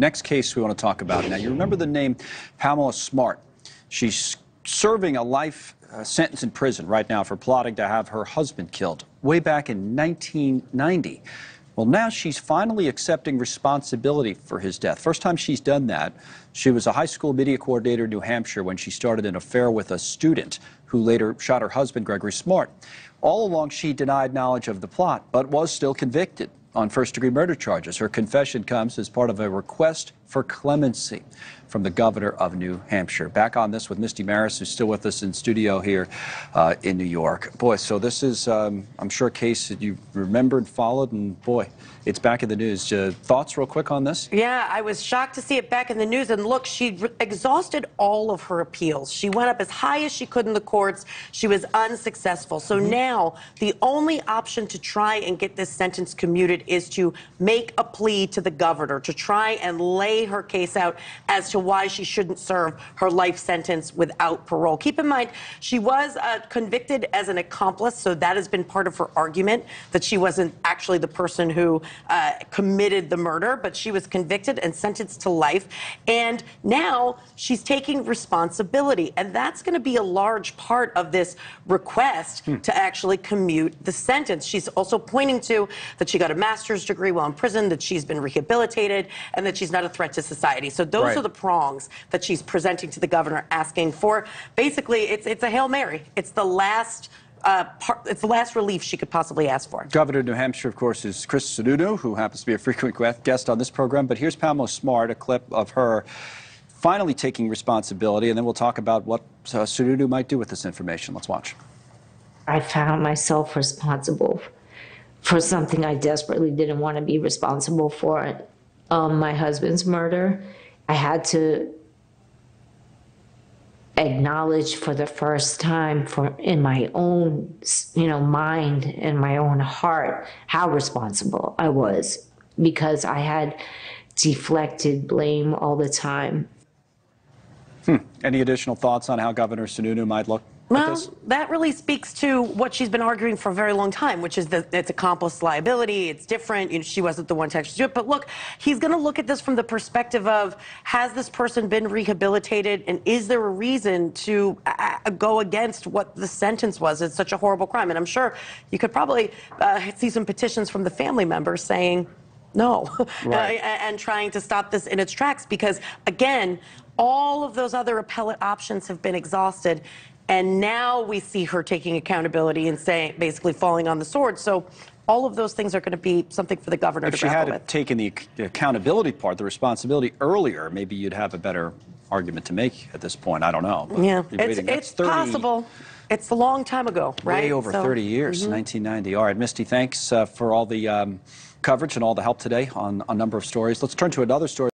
Next case we want to talk about. Now, you remember the name Pamela Smart. She's serving a life sentence in prison right now for plotting to have her husband killed way back in 1990. Well, now she's finally accepting responsibility for his death. First time she's done that. She was a high school media coordinator in New Hampshire when she started an affair with a student who later shot her husband, Gregory Smart. All along, she denied knowledge of the plot, but was still convicted on first-degree murder charges. Her confession comes as part of a request for clemency from the governor of New Hampshire. Back on this with Misty Marris, who's still with us in studio here in New York. Boy, so this is, I'm sure, a case that you remembered, followed, and boy, it's back in the news. Thoughts real quick on this? Yeah, I was shocked to see it back in the news. And look, she exhausted all of her appeals. She went up as high as she could in the courts. She was unsuccessful. So now the only option to try and get this sentence commuted is to make a plea to the governor to try and lay her case out as to why she shouldn't serve her life sentence without parole. Keep in mind, she was convicted as an accomplice, so that has been part of her argument, that she wasn't actually the person who committed the murder, but she was convicted and sentenced to life. And now she's taking responsibility. And that's going to be a large part of this request to actually commute the sentence. She's also pointing to that she got a master's degree while in prison, that she's been rehabilitated, and that she's not a threat to society. So those are the prongs that she's presenting to the governor, asking for. Basically, it's a Hail Mary. It's the last it's the last relief she could possibly ask for. Governor of New Hampshire, of course, is Chris Sununu, who happens to be a frequent guest on this program. But here's Pamela Smart, a clip of her finally taking responsibility, and then we'll talk about what Sununu might do with this information. Let's watch. I found myself responsible for something I desperately didn't want to be responsible for. My husband's murder. I had to acknowledge for the first time in my own, mind and my own heart how responsible I was, because I had deflected blame all the time. Any additional thoughts on how Governor Sununu might look? Well, that really speaks to what she's been arguing for a very long time, which is that it's accomplice liability. It's different. She wasn't the one to actually do it. But look, he's going to look at this from the perspective of, has this person been rehabilitated, and is there a reason to go against what the sentence was? It's such a horrible crime. And I'm sure you could probably see some petitions from the family members saying no, and trying to stop this in its tracks, because, again, all of those other appellate options have been exhausted. And now we see her taking accountability and basically falling on the sword. So all of those things are going to be something for the governor to grapple with. If she had taken the accountability part, the responsibility earlier, maybe you'd have a better argument to make at this point. I don't know. But yeah, it's possible. It's a long time ago, right? Way over 30 years, 1990. All right, Misty, thanks for all the coverage and all the help today on a number of stories. Let's turn to another story.